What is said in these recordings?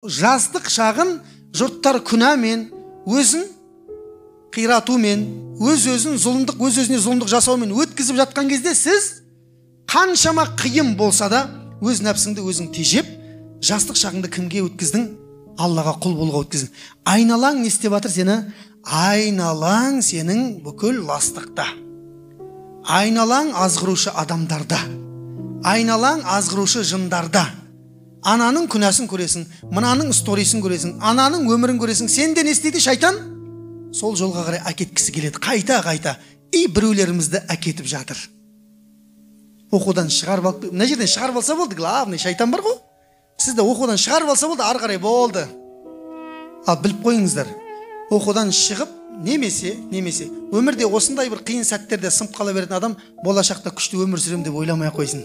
Жастық шағын жұрттар күнәмен, өзін қиратумен, өз-өзіне зұлымдық жасаумен өткізіп жатқан кезде сіз қаншама қиын болса да өз нәпсіңді өзің тежеп, жастық шағыңды кімге өткіздің? Аллаға құл болуға өткіздің. Айналаң не істеп жатыр сені? Айналаң сенің бүкіл ластықта. Айналаң азғырушы адамдарда. Айналаң азғырушы жындарда. Ананың күнәсін көресің, мынаның сторисін көресің, ананың өмірін көресің. Сенде не істейді шайтан? Сол жолға қарай әкеткісі келеді. Қайта. Біреулерімізді әкетіп жатыр. Оқудан шығарып алып, мына жерден шығарып алса болды, главный шайтан бар ғой. Сізді оқудан шығарып алса болды, ары қарай болды. Ал біліп қойыңыздар. Оқудан шығып, немесе өмірде осындай бір қиын сәттерде сынып қала беретін адам болашақта күшті өмір сүрем деп ойламай қойсын.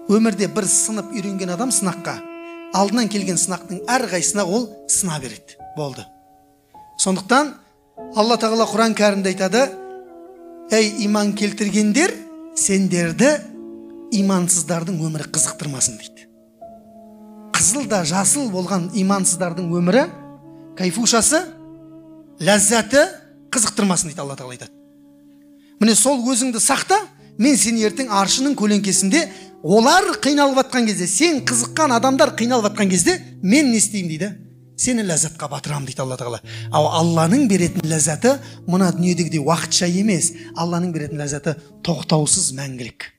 Өмірде бір сынып үйренген адам сынаққа, алдынан келген сынақтың әрқайсысына ол сына береді. Болды. Сондықтан Алла тағала Құран кәрімде айтады: "Ей иман келтіргендер, сендерді имансыздардың өмірі қызықтырмасын" дейді. Қызыл да жасыл болған имансыздардың өмірі, кайфушасы, ләззаты қызықтырмасын дейді Алла тағала айтады. Міне сол өзіңді сақта, мен сені ертең аршының көлеңкесінде олар қиналып жатқан кезде, сен қызыққан адамдар қиналып жатқан кезде мен не істеймін дейді? Сені ләззатқа батырам дейді Алла тағала. Ал Алланың беретін ләззаты мына дүниедегідей уақытша емес. Алланың беретін ләззаты тоқтаусыз мәңгілік.